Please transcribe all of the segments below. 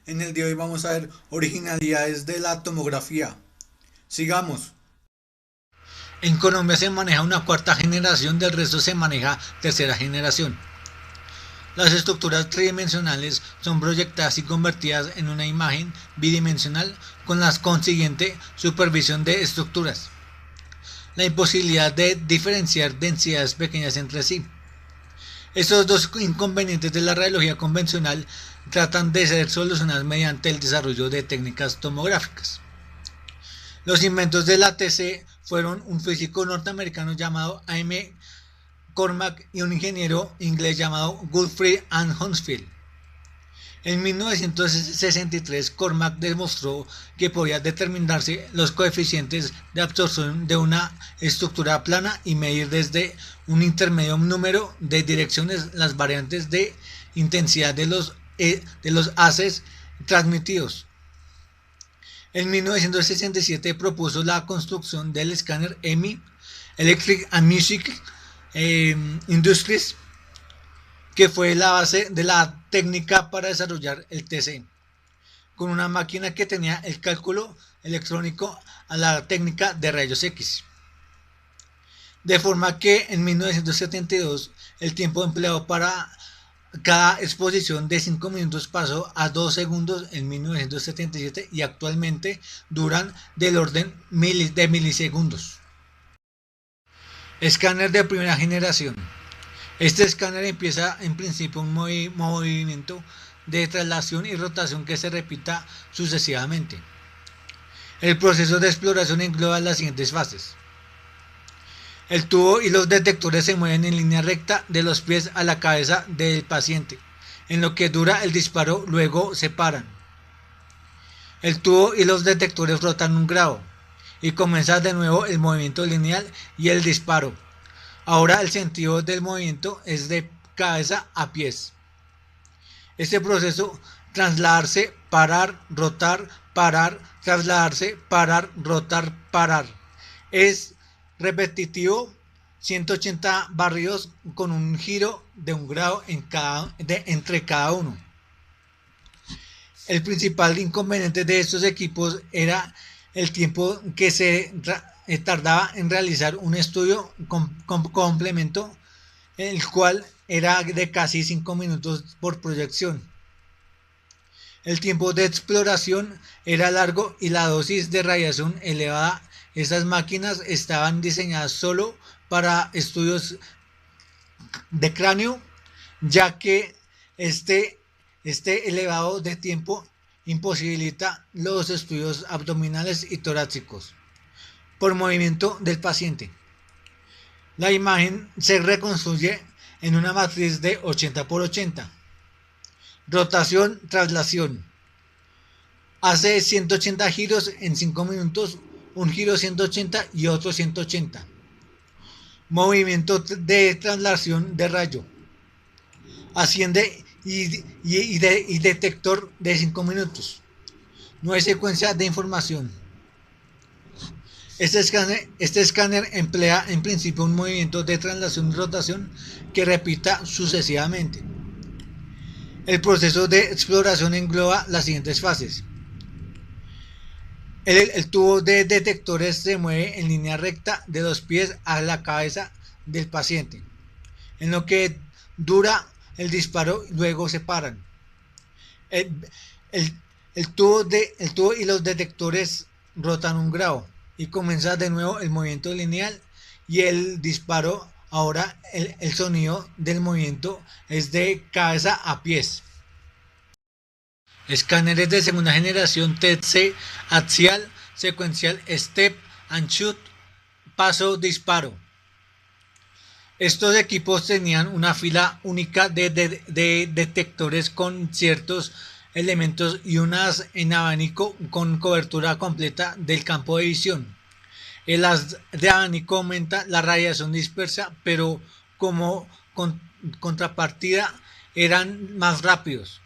En el día de hoy vamos a ver originalidades de la tomografía. Sigamos. En Colombia se maneja una cuarta generación, del resto se maneja tercera generación. Las estructuras tridimensionales son proyectadas y convertidas en una imagen bidimensional con la consiguiente supervisión de estructuras. La imposibilidad de diferenciar densidades pequeñas entre sí. Estos dos inconvenientes de la radiología convencional tratan de ser solucionados mediante el desarrollo de técnicas tomográficas. Los inventos de la TC fueron un físico norteamericano llamado A.M. Cormack y un ingeniero inglés llamado Goodfried and Hounsfield. En 1963, Cormack demostró que podía determinarse los coeficientes de absorción de una estructura plana y medir desde un intermedio número de direcciones las variantes de intensidad de los haces transmitidos. En 1967 propuso la construcción del escáner EMI, Electric and Music Industries, que fue la base de la técnica para desarrollar el TC, con una máquina que tenía el cálculo electrónico a la técnica de rayos X. De forma que en 1972 el tiempo empleado para cada exposición de 5 minutos pasó a 2 segundos en 1977 y actualmente duran del orden de milisegundos. Escáner de primera generación. Este escáner empieza en principio un movimiento de traslación y rotación que se repita sucesivamente. El proceso de exploración engloba las siguientes fases. El tubo y los detectores se mueven en línea recta de los pies a la cabeza del paciente, en lo que dura el disparo, luego se paran. El tubo y los detectores rotan un grado y comienza de nuevo el movimiento lineal y el disparo. Ahora el sentido del movimiento es de cabeza a pies. Este proceso, trasladarse, parar, rotar, parar, trasladarse, parar, rotar, parar, es repetitivo, 180 barridos con un giro de un grado entre cada uno. El principal inconveniente de estos equipos era el tiempo que se tardaba en realizar un estudio complemento, el cual era de casi 5 minutos por proyección. El tiempo de exploración era largo y la dosis de radiación elevada. Estas máquinas estaban diseñadas solo para estudios de cráneo, ya que este elevado de tiempo imposibilita los estudios abdominales y torácicos por movimiento del paciente. La imagen se reconstruye en una matriz de 80 por 80. Rotación, traslación. Hace 180 giros en 5 minutos, un giro 180 y otro 180. Movimiento de traslación de rayo. Asciende y detector de 5 minutos. No hay secuencia de información. Este escáner emplea en principio un movimiento de traslación y rotación que repita sucesivamente. El proceso de exploración engloba las siguientes fases. El tubo de detectores se mueve en línea recta de los pies a la cabeza del paciente, en lo que dura el disparo, luego se paran. El tubo y los detectores rotan un grado y comienza de nuevo el movimiento lineal y el disparo. Ahora el sonido del movimiento es de cabeza a pies. Escáneres de segunda generación TC, axial, secuencial, step and shoot, paso, disparo. Estos equipos tenían una fila única de detectores con ciertos elementos y unas en abanico con cobertura completa del campo de visión. El haz de abanico aumenta la radiación dispersa, pero como contrapartida eran más rápidos.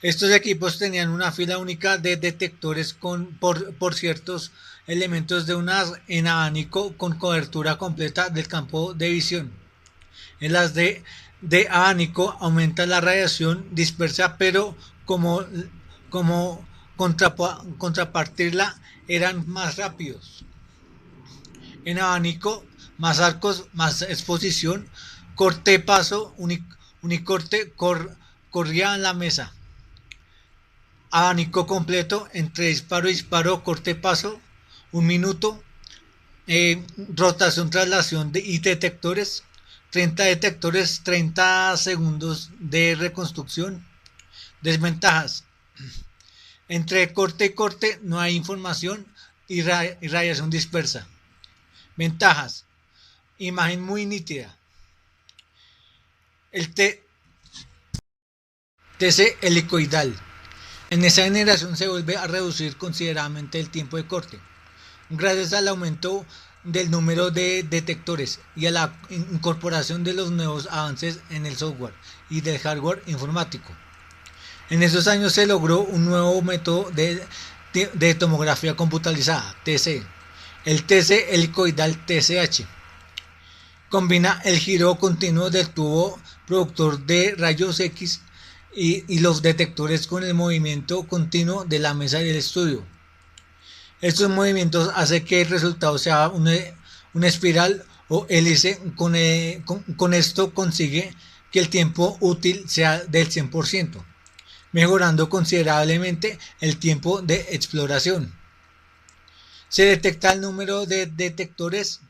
Estos equipos tenían una fila única de detectores por ciertos elementos de un haz en abanico con cobertura completa del campo de visión. El haz de de abanico aumenta la radiación dispersa, pero como contrapartirla eran más rápidos. En abanico, más arcos, más exposición, corte paso, unicorte corría en la mesa. Abanico completo entre disparo y disparo, corte paso, un minuto, rotación, traslación y detectores, 30 detectores, 30 segundos de reconstrucción. Desventajas: entre corte y corte no hay información y radiación dispersa. Ventajas: imagen muy nítida. El TC helicoidal. En esa generación se vuelve a reducir considerablemente el tiempo de corte, gracias al aumento del número de detectores y a la incorporación de los nuevos avances en el software y del hardware informático. En esos años se logró un nuevo método de tomografía computarizada, TC, el TC helicoidal TCH. Combina el giro continuo del tubo productor de rayos X y los detectores con el movimiento continuo de la mesa del estudio. Estos movimientos hacen que el resultado sea una espiral o hélice. Con esto consigue que el tiempo útil sea del 100%, mejorando considerablemente el tiempo de exploración. Se detecta el número de detectores,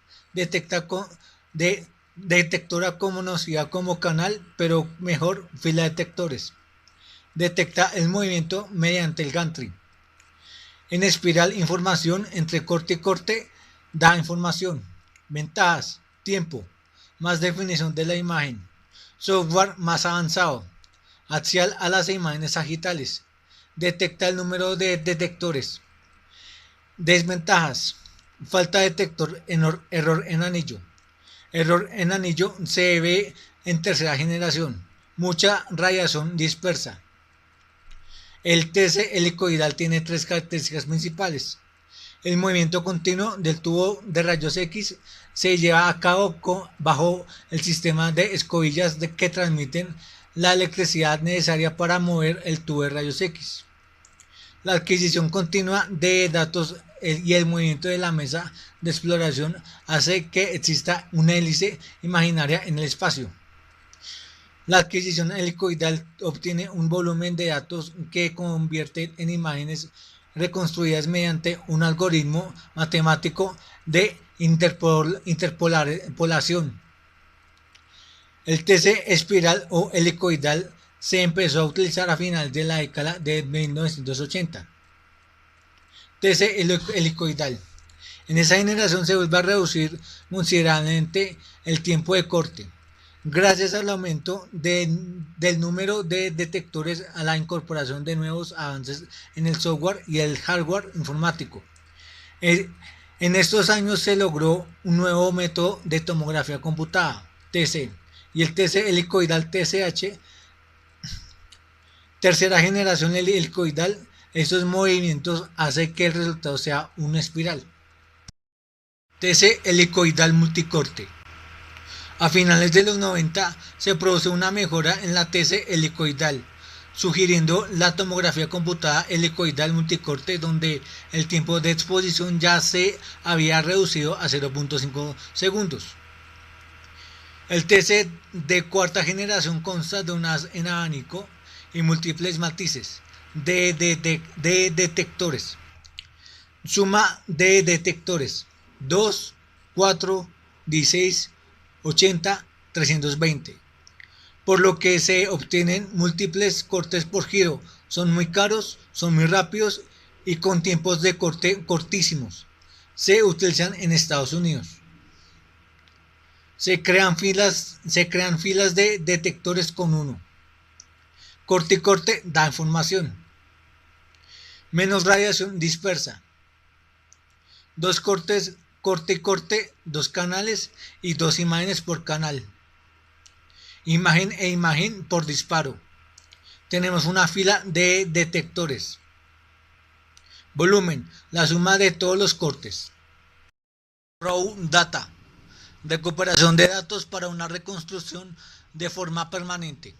detectora conocida como canal, pero mejor fila de detectores. Detecta el movimiento mediante el gantry. En espiral, información entre corte y corte da información. Ventajas: tiempo, más definición de la imagen, software más avanzado, axial a las imágenes sagitales, detecta el número de detectores. Desventajas: falta de detector, error en anillo. Error en anillo se ve en tercera generación, mucha radiación dispersa. El TC helicoidal tiene tres características principales. El movimiento continuo del tubo de rayos X se lleva a cabo bajo el sistema de escobillas que transmiten la electricidad necesaria para mover el tubo de rayos X. La adquisición continua de datos y el movimiento de la mesa de exploración hace que exista una hélice imaginaria en el espacio. La adquisición helicoidal obtiene un volumen de datos que convierte en imágenes reconstruidas mediante un algoritmo matemático de interpolación. El TC espiral o helicoidal se empezó a utilizar a finales de la década de 1980. TC helicoidal. En esa generación se vuelve a reducir considerablemente el tiempo de corte, gracias al aumento del número de detectores, a la incorporación de nuevos avances en el software y el hardware informático. En estos años se logró un nuevo método de tomografía computada, TC, y el TC helicoidal TCH, tercera generación helicoidal. Estos movimientos hacen que el resultado sea una espiral. TC helicoidal multicorte. A finales de los 90 se produce una mejora en la TC helicoidal, sugiriendo la tomografía computada helicoidal multicorte, donde el tiempo de exposición ya se había reducido a 0.5 segundos. El TC de cuarta generación consta de un haz en abanico y múltiples matices de detectores. Suma de detectores: 2, 4, 16, 80, 320. Por lo que se obtienen múltiples cortes por giro. Son muy caros, son muy rápidos y con tiempos de corte cortísimos. Se utilizan en Estados Unidos. Se crean filas de detectores con uno. Corte y corte da información. Menos radiación dispersa. Dos cortes, corte y corte, dos canales y dos imágenes por canal. Imagen e imagen por disparo. Tenemos una fila de detectores. Volumen: la suma de todos los cortes. Raw data: recuperación de datos para una reconstrucción de forma permanente.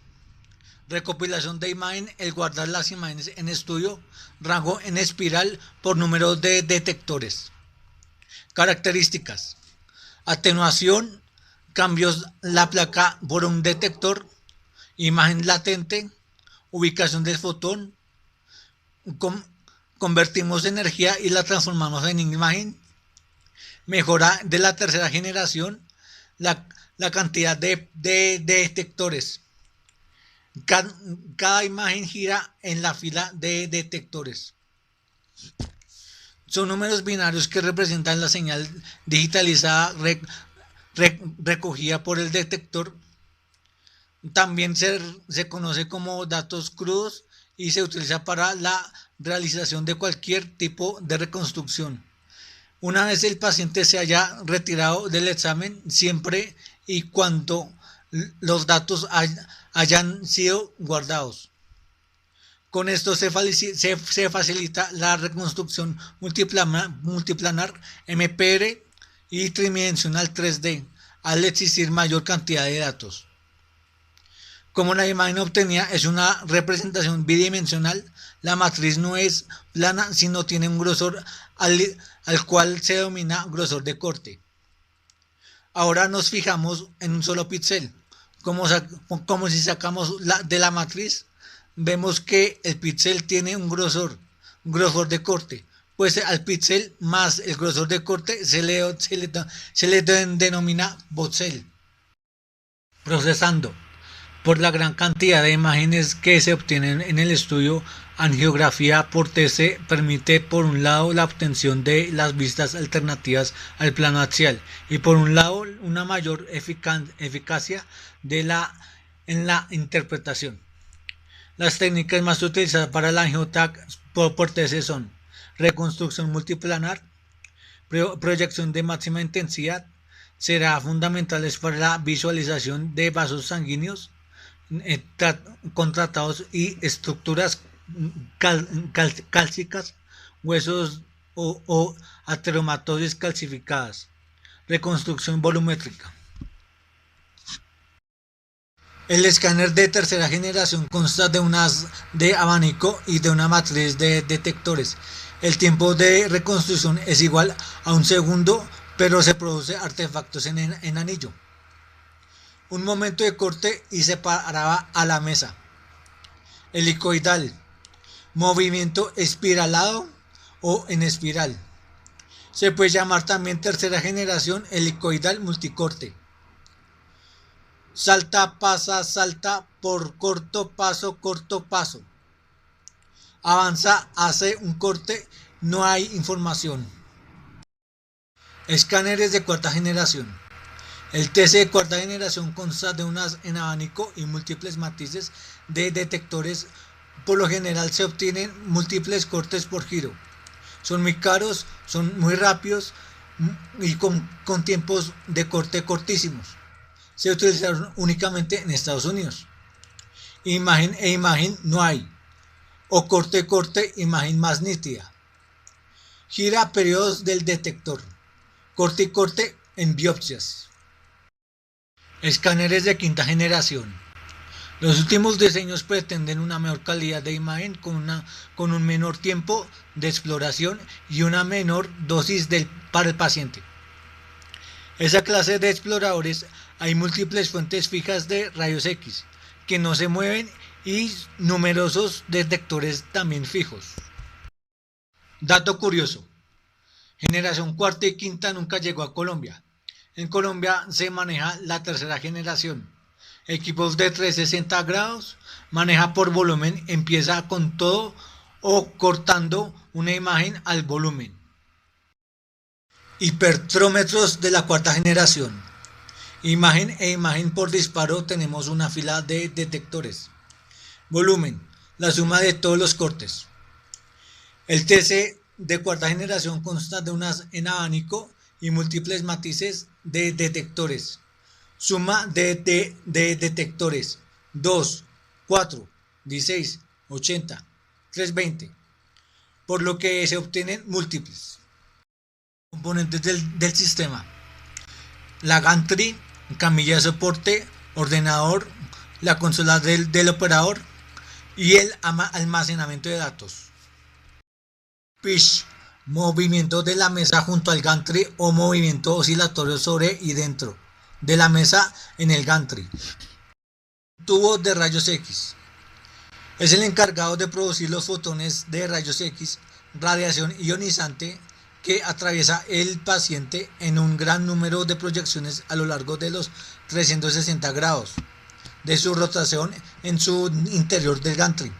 Recopilación de imagen, el guardar las imágenes en estudio, rango en espiral por número de detectores. Características: atenuación, cambios la placa por un detector, imagen latente, ubicación del fotón, convertimos energía y la transformamos en imagen, mejora de la tercera generación, la cantidad de detectores. Cada imagen gira en la fila de detectores. Son números binarios que representan la señal digitalizada recogida por el detector. También se conoce como datos crudos y se utiliza para la realización de cualquier tipo de reconstrucción. Una vez el paciente se haya retirado del examen, siempre y cuando los datos hayan sido guardados. Con esto se facilita la reconstrucción multiplanar MPR y tridimensional 3D al existir mayor cantidad de datos. Como la imagen obtenida es una representación bidimensional, la matriz no es plana, sino tiene un grosor al cual se denomina grosor de corte. Ahora nos fijamos en un solo píxel. Como si sacamos de la matriz, vemos que el píxel tiene un grosor de corte. Pues al píxel más el grosor de corte se le denomina voxel. Procesando. Por la gran cantidad de imágenes que se obtienen en el estudio, angiografía por TC permite por un lado la obtención de las vistas alternativas al plano axial y por un lado una mayor eficacia en la interpretación. Las técnicas más utilizadas para la angioTAC por TC son reconstrucción multiplanar, proyección de máxima intensidad, será fundamentales para la visualización de vasos sanguíneos contratados y estructuras cálcicas, huesos o ateromatosis calcificadas. Reconstrucción volumétrica. El escáner de tercera generación consta de un haz de abanico y de una matriz de detectores. El tiempo de reconstrucción es igual a un segundo, pero se produce artefactos en anillo. Un momento de corte y se paraba a la mesa. Helicoidal. Movimiento espiralado o en espiral. Se puede llamar también tercera generación helicoidal multicorte. Salta, pasa, salta por corto paso, corto paso. Avanza, hace un corte, no hay información. Escáneres de cuarta generación. El TC de cuarta generación consta de un haz en abanico y múltiples matices de detectores. Por lo general se obtienen múltiples cortes por giro. Son muy caros, son muy rápidos y con tiempos de corte cortísimos. Se utilizaron únicamente en Estados Unidos. Imagen e imagen no hay. O corte, imagen más nítida. Gira periodos del detector. Corte y corte en biopsias. Escáneres de quinta generación. Los últimos diseños pretenden una mejor calidad de imagen con un menor tiempo de exploración y una menor dosis para el paciente. Esa clase de exploradores hay múltiples fuentes fijas de rayos X que no se mueven y numerosos detectores también fijos. Dato curioso: generación cuarta y quinta nunca llegó a Colombia. En Colombia se maneja la tercera generación. Equipos de 360 grados, maneja por volumen, empieza con todo o cortando una imagen al volumen. Hipertrómetros de la cuarta generación. Imagen e imagen por disparo, tenemos una fila de detectores. Volumen, la suma de todos los cortes. El TC de cuarta generación consta de un haz en abanico y múltiples matices de detectores. Suma de detectores: 2, 4, 16, 80, 320. Por lo que se obtienen múltiples componentes del sistema. La gantry, camilla de soporte, ordenador, la consola del operador y el almacenamiento de datos. Pitch, movimiento de la mesa junto al gantry o movimiento oscilatorio sobre y dentro de la mesa en el gantry. Tubo de rayos X. Es el encargado de producir los fotones de rayos X, radiación ionizante que atraviesa el paciente en un gran número de proyecciones a lo largo de los 360 grados de su rotación en su interior del gantry.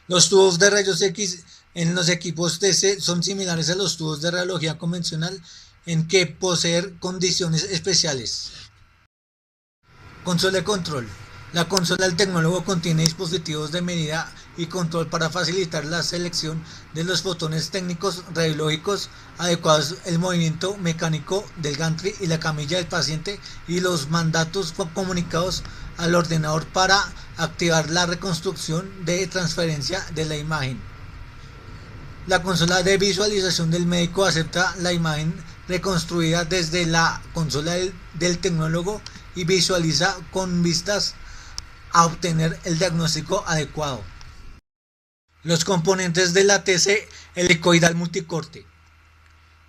Los tubos de rayos X en los equipos TC son similares a los tubos de radiología convencional en que poseen condiciones especiales. Consola de control. La consola del tecnólogo contiene dispositivos de medida y control para facilitar la selección de los fotones técnicos radiológicos adecuados, el movimiento mecánico del gantry y la camilla del paciente y los mandatos comunicados al ordenador para activar la reconstrucción de transferencia de la imagen. La consola de visualización del médico acepta la imagen reconstruida desde la consola del tecnólogo y visualiza con vistas a obtener el diagnóstico adecuado. Los componentes de la TC helicoidal multicorte: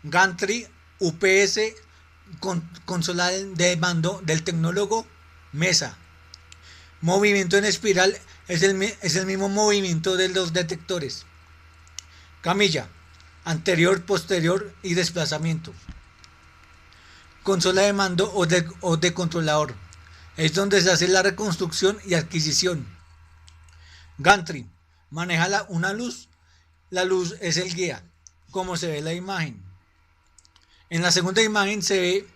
gantry, UPS, consola de mando del tecnólogo, mesa. Movimiento en espiral es el mismo movimiento de los detectores. Camilla, anterior, posterior y desplazamiento. Consola de mando o de controlador. Es donde se hace la reconstrucción y adquisición. Gantry, maneja una luz. La luz es el guía, como se ve en la imagen. En la segunda imagen se ve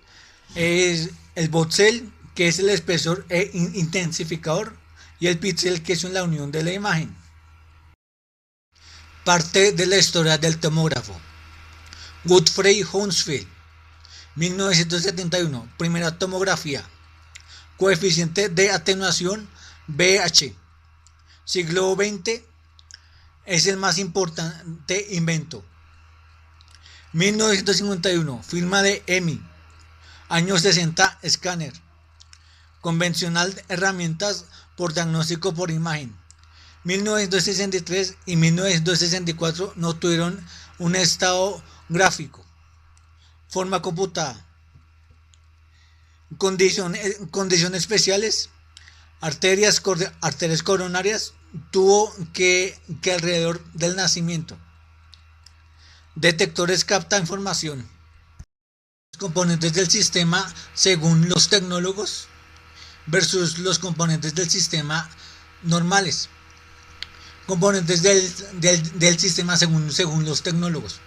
el voxel, que es el espesor e intensificador, y el píxel, que es la unión de la imagen. Parte de la historia del tomógrafo. Godfrey Hounsfield, 1971, primera tomografía. Coeficiente de atenuación BH. Siglo XX es el más importante invento. 1951, firma de EMI. Años 60, escáner. Convencional, herramientas por diagnóstico por imagen. 1963 y 1964 no tuvieron un estado gráfico. Forma computada. Condiciones especiales. Arterias coronarias. Tuvo que alrededor del nacimiento. Detectores capta información. Los componentes del sistema según los tecnólogos versus los componentes del sistema normales. Componentes del sistema según los tecnólogos: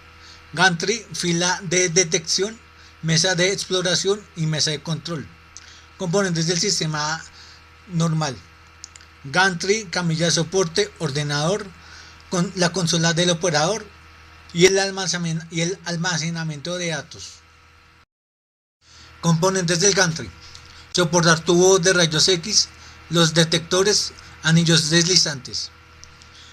gantry, fila de detección, mesa de exploración y mesa de control. Componentes del sistema normal: gantry, camilla de soporte, ordenador, con la consola del operador y el almacenamiento de datos. Componentes del gantry: soportar tubos de rayos X, los detectores, anillos deslizantes.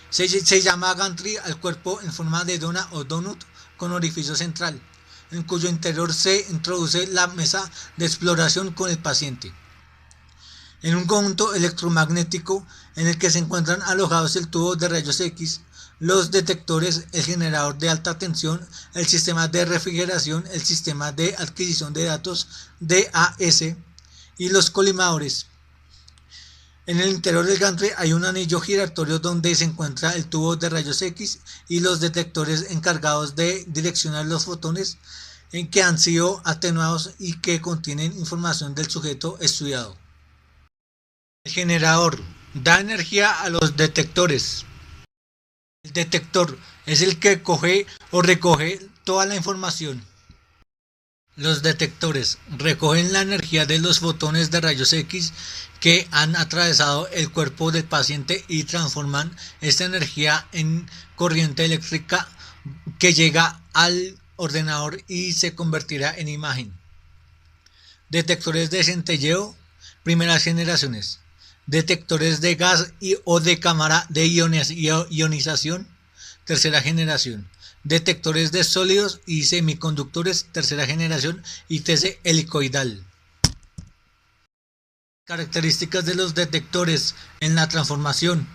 Se llama gantry al cuerpo en forma de dona o donut con orificio central, en cuyo interior se introduce la mesa de exploración con el paciente. En un conjunto electromagnético en el que se encuentran alojados el tubo de rayos X, los detectores, el generador de alta tensión, el sistema de refrigeración, el sistema de adquisición de datos DAS y los colimadores. En el interior del gantry hay un anillo giratorio donde se encuentra el tubo de rayos X y los detectores encargados de direccionar los fotones en que han sido atenuados y que contienen información del sujeto estudiado. El generador da energía a los detectores. El detector es el que coge o recoge toda la información. Los detectores recogen la energía de los fotones de rayos X que han atravesado el cuerpo del paciente y transforman esta energía en corriente eléctrica que llega al ordenador y se convertirá en imagen. Detectores de centelleo, primeras generaciones. Detectores de gas o de cámara de ionización, tercera generación. Detectores de sólidos y semiconductores, tercera generación, y TC helicoidal. Características de los detectores en la transformación.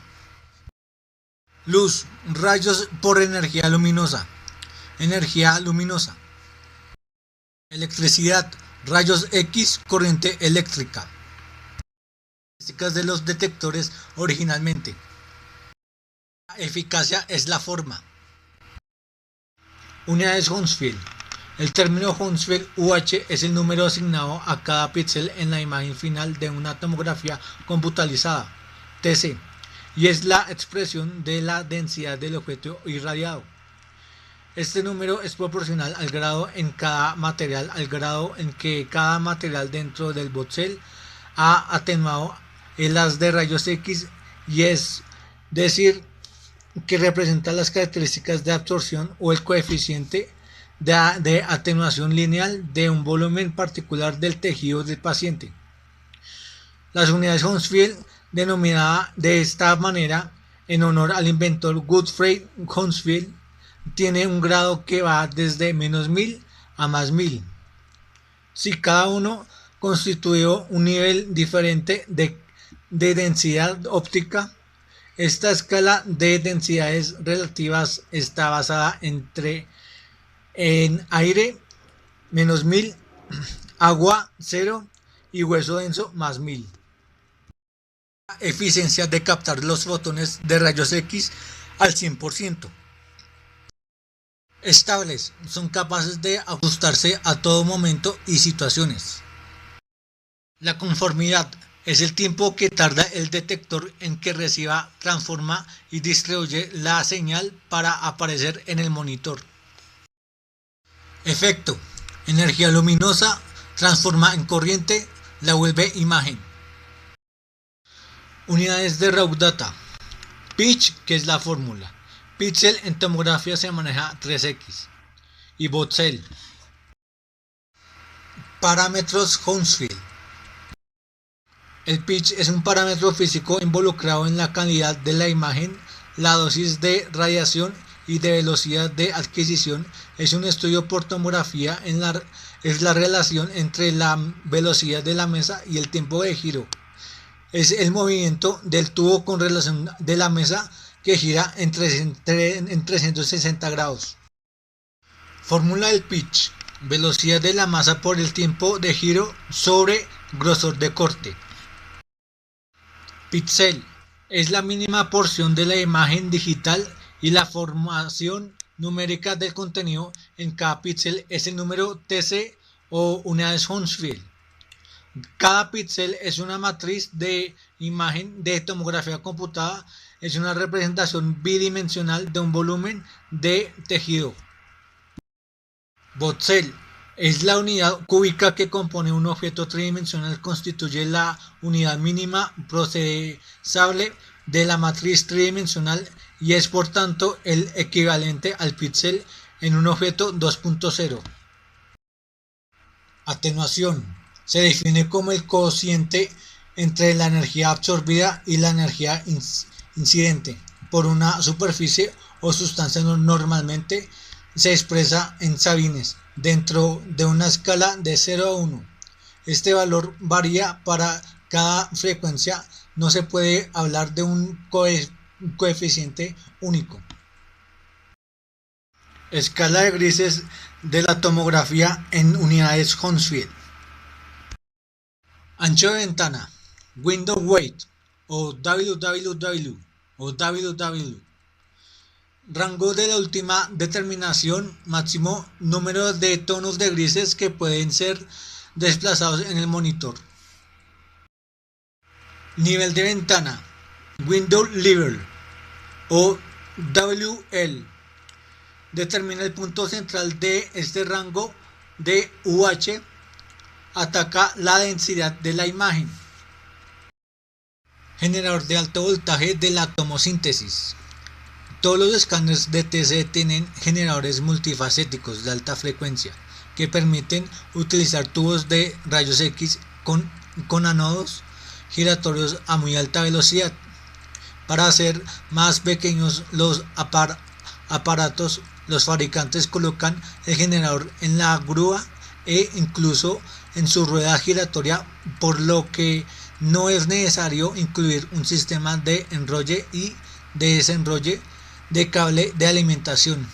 Luz, rayos por energía luminosa. Energía luminosa. Electricidad, rayos X, corriente eléctrica. Características de los detectores originalmente. La eficacia es la forma. Unidades Hounsfield. El término Hounsfield UH es el número asignado a cada píxel en la imagen final de una tomografía computarizada, TC, y es la expresión de la densidad del objeto irradiado. Este número es proporcional al grado en cada material, al grado en que cada material dentro del voxel ha atenuado el haz de rayos X, y es decir, que representa las características de absorción o el coeficiente de atenuación lineal de un volumen particular del tejido del paciente. Las unidades Hounsfield, denominada de esta manera en honor al inventor Gottfried Hounsfield, tiene un grado que va desde -1000 a +1000. Si cada uno constituyó un nivel diferente de densidad óptica, esta escala de densidades relativas está basada en aire -1000, agua 0 y hueso denso +1000. La eficiencia de captar los fotones de rayos X al 100%. Estables, son capaces de ajustarse a todo momento y situaciones. La conformidad es el tiempo que tarda el detector en que reciba, transforma y distribuye la señal para aparecer en el monitor. Efecto: energía luminosa, transforma en corriente, la vuelve imagen. Unidades de raw data. Pitch, que es la fórmula. Píxel en tomografía se maneja 3x. Y voxel. Parámetros Hounsfield. El pitch es un parámetro físico involucrado en la calidad de la imagen, la dosis de radiación y de velocidad de adquisición. Es un estudio por tomografía, es la relación entre la velocidad de la mesa y el tiempo de giro. Es el movimiento del tubo con relación de la mesa que gira en 360 grados. Fórmula del pitch: velocidad de la masa por el tiempo de giro sobre grosor de corte. Píxel es la mínima porción de la imagen digital y la formación numérica del contenido en cada píxel es el número TC o unidades Hounsfield. Cada píxel es una matriz de imagen de tomografía computada, es una representación bidimensional de un volumen de tejido. Voxel es la unidad cúbica que compone un objeto tridimensional, constituye la unidad mínima procesable de la matriz tridimensional y es por tanto el equivalente al píxel en un objeto 2.0. Atenuación se define como el cociente entre la energía absorbida y la energía incidente por una superficie o sustancia. Normalmente se expresa en sabines dentro de una escala de 0 a 1. Este valor varía para cada frecuencia, no se puede hablar de un coeficiente único. Escala de grises de la tomografía en unidades Hounsfield. Ancho de ventana, window weight o WWW o WW. Rango de la última determinación, máximo número de tonos de grises que pueden ser desplazados en el monitor. Nivel de ventana, window level o WL. Determina el punto central de este rango de UH. Ataca la densidad de la imagen. Generador de alto voltaje de la tomosíntesis. Todos los escáneres de TC tienen generadores multifacéticos de alta frecuencia que permiten utilizar tubos de rayos X con ánodos giratorios a muy alta velocidad. Para hacer más pequeños los aparatos, los fabricantes colocan el generador en la grúa e incluso en su rueda giratoria, por lo que no es necesario incluir un sistema de enrolle y de desenrolle de cable de alimentación.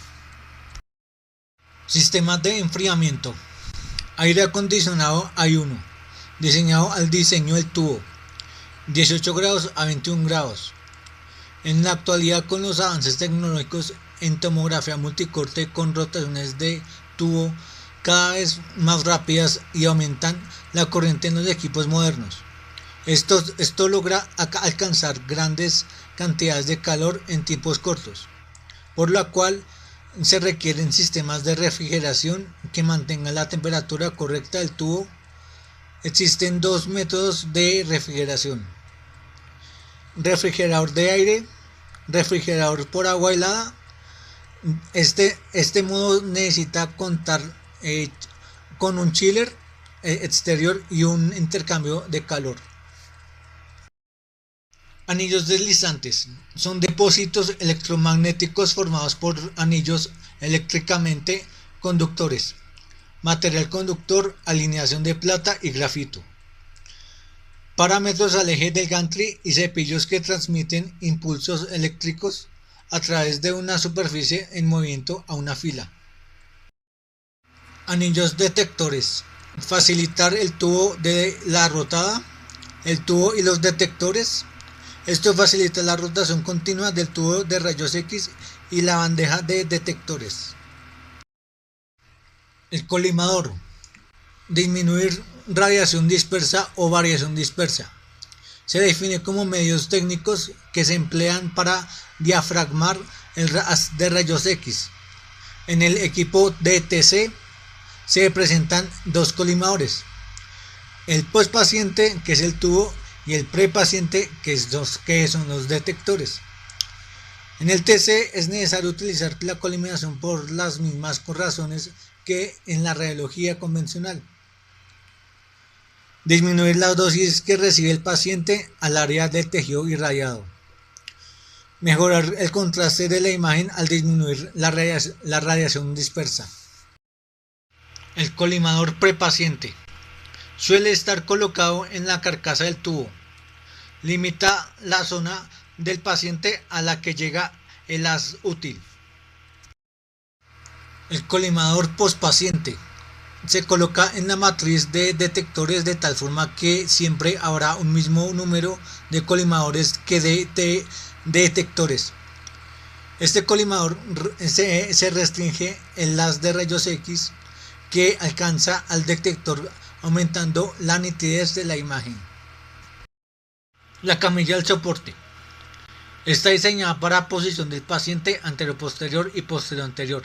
Sistemas de enfriamiento. Aire acondicionado hay uno, diseñado al diseño del tubo, 18 grados a 21 grados. En la actualidad, con los avances tecnológicos en tomografía multicorte con rotaciones de tubo cada vez más rápidas y aumentan la corriente en los equipos modernos. Esto logra alcanzar grandes cantidades de calor en tiempos cortos, por lo cual se requieren sistemas de refrigeración que mantengan la temperatura correcta del tubo. Existen dos métodos de refrigeración: refrigerador de aire, refrigerador por agua helada. Este modo necesita contar con un chiller exterior y un intercambio de calor. Anillos deslizantes son depósitos electromagnéticos formados por anillos eléctricamente conductores, material conductor, alineación de plata y grafito. Parámetros al eje del gantry y cepillos que transmiten impulsos eléctricos a través de una superficie en movimiento a una fila. Anillos detectores. Facilitar el tubo de la rotada, el tubo y los detectores. Esto facilita la rotación continua del tubo de rayos X y la bandeja de detectores. El colimador. Disminuir radiación dispersa o variación dispersa. Se define como medios técnicos que se emplean para diafragmar el haz de rayos X. En el equipo DTC se presentan dos colimadores: el postpaciente, que es el tubo, y el prepaciente, que son los detectores. En el TC es necesario utilizar la colimación por las mismas razones que en la radiología convencional: disminuir la dosis que recibe el paciente al área del tejido irradiado, mejorar el contraste de la imagen al disminuir la radiación dispersa. El colimador prepaciente suele estar colocado en la carcasa del tubo. Limita la zona del paciente a la que llega el haz útil. El colimador postpaciente se coloca en la matriz de detectores de tal forma que siempre habrá un mismo número de colimadores que de detectores. Este colimador se restringe el haz de rayos X que alcanza al detector, aumentando la nitidez de la imagen. La camilla al soporte. Está diseñada para posición del paciente anteroposterior y posterior-anterior.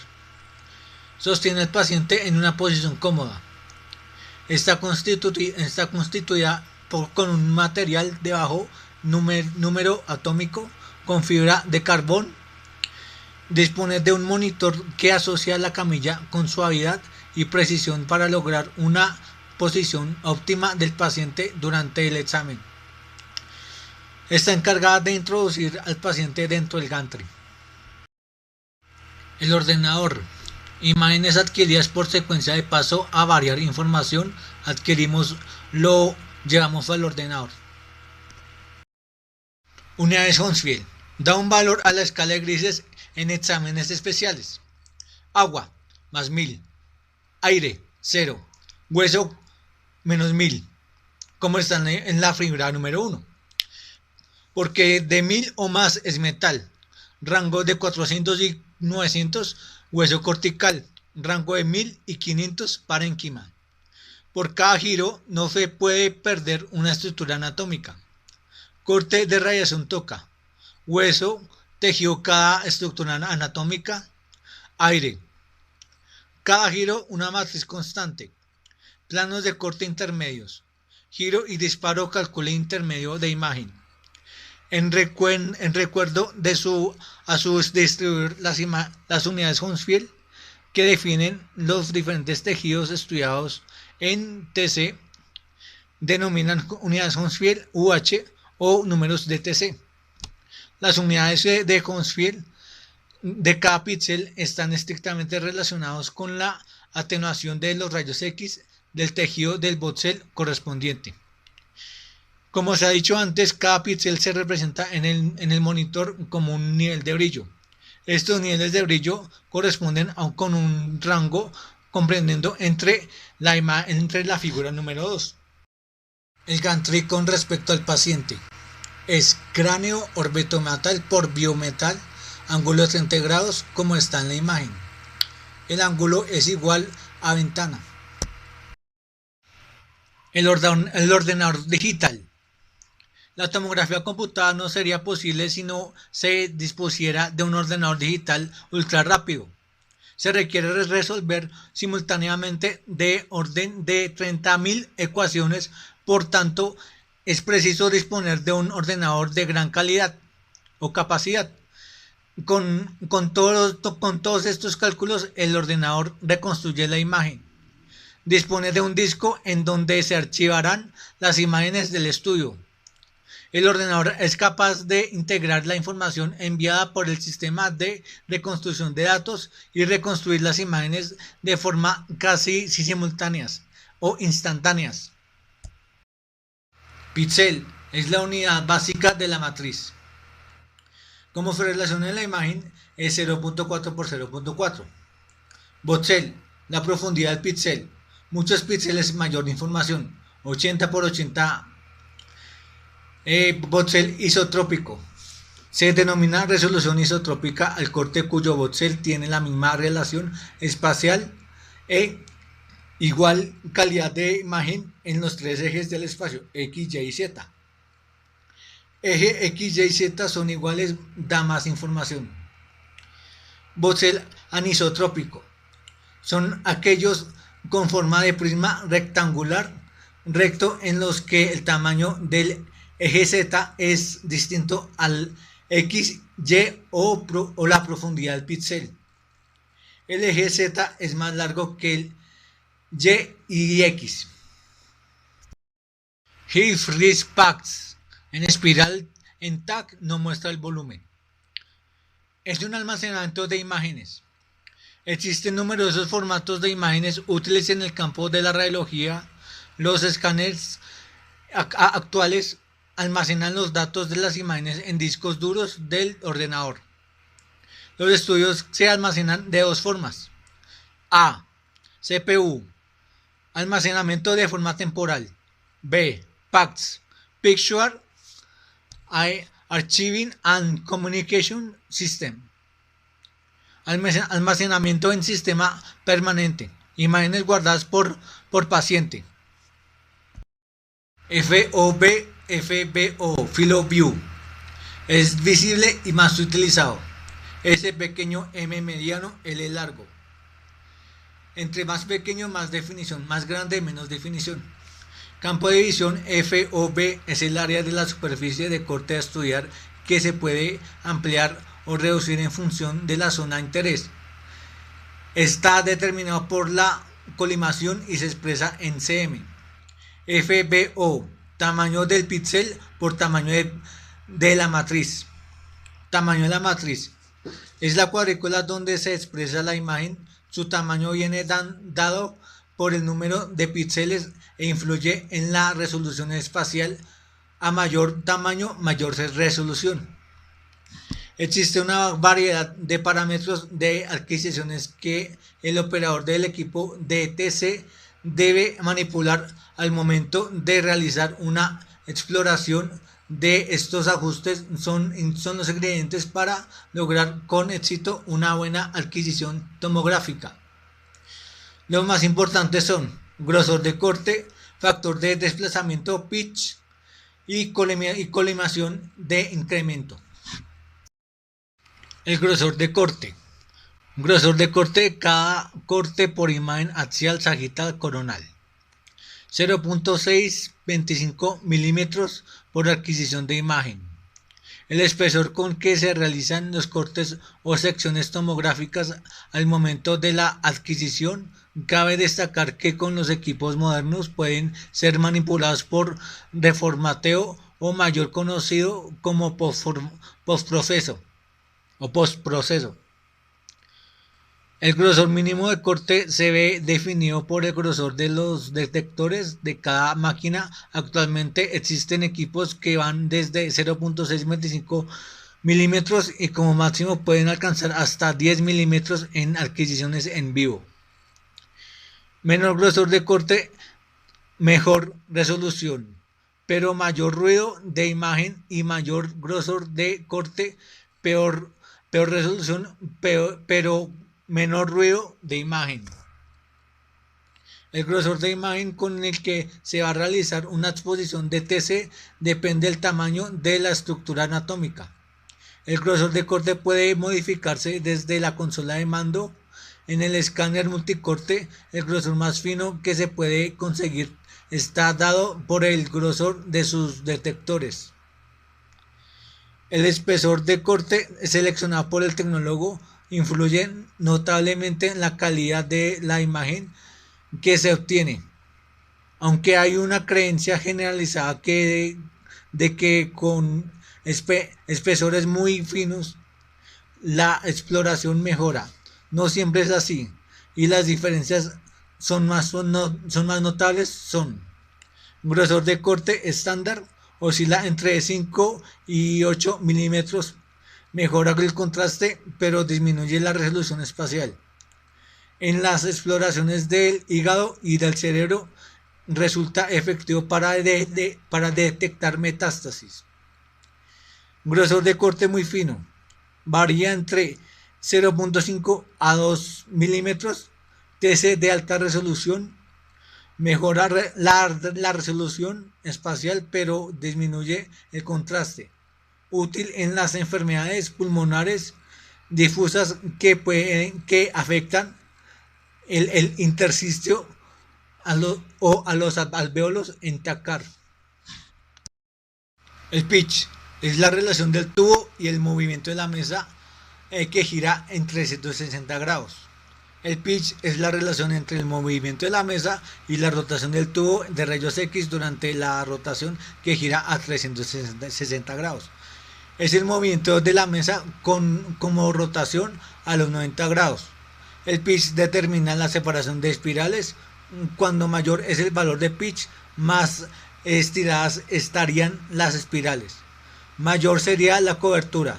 Sostiene al paciente en una posición cómoda. Está constituida con un material de bajo número atómico con fibra de carbón. Dispone de un monitor que asocia la camilla con suavidad y precisión para lograr una posición óptima del paciente durante el examen. Está encargada de introducir al paciente dentro del gantry. El ordenador. Imágenes adquiridas por secuencia de paso a variar información. Lo llevamos al ordenador. Unidades Hounsfield. Da un valor a la escala de grises en exámenes especiales. Agua, más 1000. Aire, 0. Hueso, menos 1000. Como están en la figura número 1. Porque de 1000 o más es metal. Rango de 400 y 900, hueso cortical. Rango de 1000 y 500, parénquima. Por cada giro no se puede perder una estructura anatómica. Corte de radiación toca. Hueso, tejido cada estructura anatómica. Aire. Cada giro una matriz constante. Planos de corte intermedios. Giro y disparo calcule intermedio de imagen. En recuerdo a su distribuir las unidades Hounsfield que definen los diferentes tejidos estudiados en TC, denominan unidades Hounsfield UH o números de TC. Las unidades de Hounsfield de cada píxel están estrictamente relacionados con la atenuación de los rayos X del tejido del voxel correspondiente. Como se ha dicho antes, cada píxel se representa en el monitor como un nivel de brillo. Estos niveles de brillo corresponden con un rango comprendiendo entre la figura número 2. El gantry con respecto al paciente es cráneo orbitometal por biometal, ángulo de 30 grados como está en la imagen. El ángulo es igual a ventana. El ordenador digital. La tomografía computada no sería posible si no se dispusiera de un ordenador digital ultra rápido. Se requiere resolver simultáneamente de orden de 30.000 ecuaciones, por tanto es preciso disponer de un ordenador de gran calidad o capacidad. Con todos estos cálculos, el ordenador reconstruye la imagen. Dispone de un disco en donde se archivarán las imágenes del estudio. El ordenador es capaz de integrar la información enviada por el sistema de reconstrucción de datos y reconstruir las imágenes de forma casi simultáneas o instantáneas. Píxel es la unidad básica de la matriz. Como su relación en la imagen es 0.4 por 0.4. Voxel, la profundidad del píxel. Muchos píxeles mayor información, 80 por 80. Voxel isotrópico. Se denomina resolución isotrópica al corte cuyo voxel tiene la misma relación espacial e igual calidad de imagen en los tres ejes del espacio, X, Y y Z. Eje X, Y y Z son iguales, da más información. Voxel anisotrópico. Son aquellos con forma de prisma rectangular recto en los que el tamaño del eje Z es distinto al X, Y o la profundidad del píxel. El eje Z es más largo que el Y X. Hilf Packs en espiral en TAC no muestra el volumen. Es un almacenamiento de imágenes. Existen numerosos formatos de imágenes útiles en el campo de la radiología. Los escáneres actuales almacenan los datos de las imágenes en discos duros del ordenador. Los estudios se almacenan de dos formas. A. CPU. Almacenamiento de forma temporal. B. PACS. Picture Archiving and Communication System. Almacenamiento en sistema permanente. Imágenes guardadas por paciente. FOV, FiloView. Es visible y más utilizado. S pequeño, M mediano, L largo. Entre más pequeño, más definición. Más grande, menos definición. Campo de visión FOV es el área de la superficie de corte a estudiar que se puede ampliar o reducir en función de la zona de interés. Está determinado por la colimación y se expresa en cm. FBO, tamaño del píxel por tamaño de la matriz. Tamaño de la matriz es la cuadrícula donde se expresa la imagen. Su tamaño viene dado por el número de píxeles e influye en la resolución espacial. A mayor tamaño, mayor resolución. Existe una variedad de parámetros de adquisiciones que el operador del equipo de TC debe manipular al momento de realizar una exploración. De estos ajustes son los ingredientes para lograr con éxito una buena adquisición tomográfica. Los más importantes son grosor de corte, factor de desplazamiento pitch y colimación de incremento. El grosor de corte. Grosor de corte de cada corte por imagen axial sagital coronal. 0.625 milímetros por adquisición de imagen. El espesor con que se realizan los cortes o secciones tomográficas al momento de la adquisición. Cabe destacar que con los equipos modernos pueden ser manipulados por reformateo o mayor conocido como postproceso. El grosor mínimo de corte se ve definido por el grosor de los detectores de cada máquina. Actualmente existen equipos que van desde 0.625 milímetros y como máximo pueden alcanzar hasta 10 milímetros en adquisiciones en vivo. Menor grosor de corte, mejor resolución, pero mayor ruido de imagen, y mayor grosor de corte, peor resolución, pero menor ruido de imagen. El grosor de imagen con el que se va a realizar una exposición de TC depende del tamaño de la estructura anatómica. El grosor de corte puede modificarse desde la consola de mando. En el escáner multicorte, el grosor más fino que se puede conseguir está dado por el grosor de sus detectores. El espesor de corte seleccionado por el tecnólogo influye notablemente en la calidad de la imagen que se obtiene, aunque hay una creencia generalizada de que con espesores muy finos la exploración mejora. No siempre es así, y las diferencias son más notables. Grosor de corte estándar oscila entre 5 y 8 milímetros, mejora el contraste pero disminuye la resolución espacial. En las exploraciones del hígado y del cerebro resulta efectivo para detectar metástasis. Grosor de corte muy fino, varía entre 0.5 a 2 milímetros. TC de alta resolución, mejora la resolución espacial pero disminuye el contraste. Útil en las enfermedades pulmonares difusas que afectan el intersticio o a los alvéolos en TACAR. El pitch es la relación del tubo y el movimiento de la mesa que gira en 360 grados. El pitch es la relación entre el movimiento de la mesa y la rotación del tubo de rayos X durante la rotación que gira a 360 grados. Es el movimiento de la mesa como rotación a los 90 grados. El pitch determina la separación de espirales. Cuando mayor es el valor de pitch, más estiradas estarían las espirales. Mayor sería la cobertura,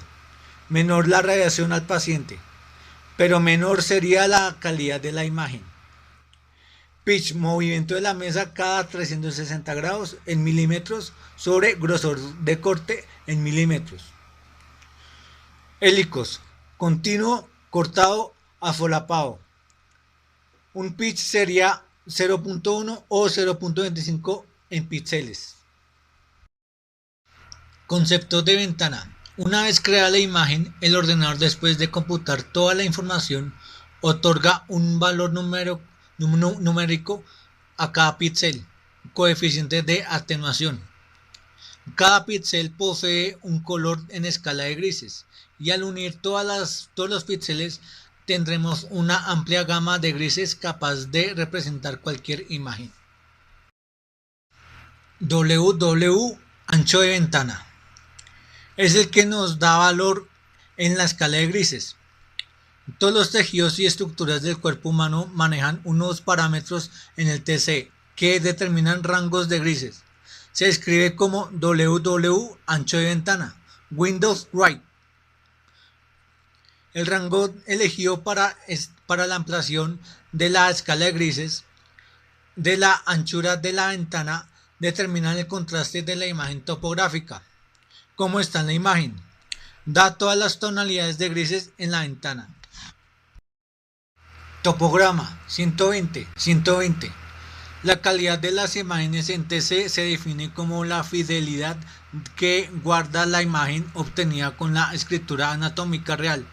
menor la radiación al paciente, pero menor sería la calidad de la imagen. Pitch, movimiento de la mesa cada 360 grados en milímetros sobre grosor de corte en milímetros. Hélicos, continuo, cortado, afolapado. Un pitch sería 0.1 o 0.25 en píxeles. Conceptos de ventana. Una vez creada la imagen, el ordenador, después de computar toda la información, otorga un valor numérico a cada píxel, coeficiente de atenuación. Cada píxel posee un color en escala de grises, y al unir todos los píxeles tendremos una amplia gama de grises capaz de representar cualquier imagen. WW, ancho de ventana, es el que nos da valor en la escala de grises. Todos los tejidos y estructuras del cuerpo humano manejan unos parámetros en el TC que determinan rangos de grises. Se escribe como WW, ancho de ventana, Windows Right. El rango elegido para la ampliación de la escala de grises de la anchura de la ventana determina el contraste de la imagen topográfica. ¿Cómo está en la imagen? Da todas las tonalidades de grises en la ventana. Topograma 120. La calidad de las imágenes en TC se define como la fidelidad que guarda la imagen obtenida con la escritura anatómica real.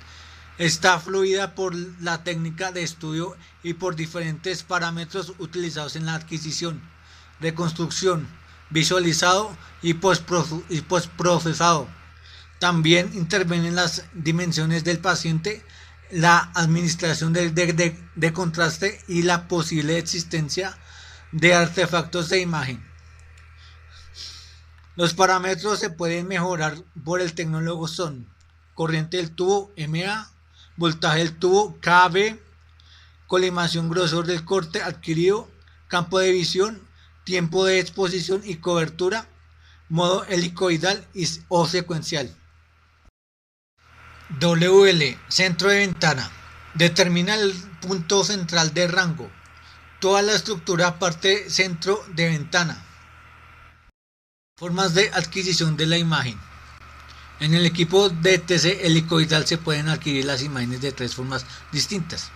Está fluida por la técnica de estudio y por diferentes parámetros utilizados en la adquisición, reconstrucción, visualizado y postprocesado. También intervienen las dimensiones del paciente, la administración de contraste y la posible existencia de artefactos de imagen. Los parámetros se pueden mejorar por el tecnólogo son corriente del tubo MA, voltaje del tubo KB, colimación, grosor del corte adquirido, campo de visión, tiempo de exposición y cobertura, modo helicoidal o secuencial. WL, centro de ventana. Determina el punto central de rango. Toda la estructura parte centro de ventana. Formas de adquisición de la imagen. En el equipo de TC helicoidal se pueden adquirir las imágenes de tres formas distintas.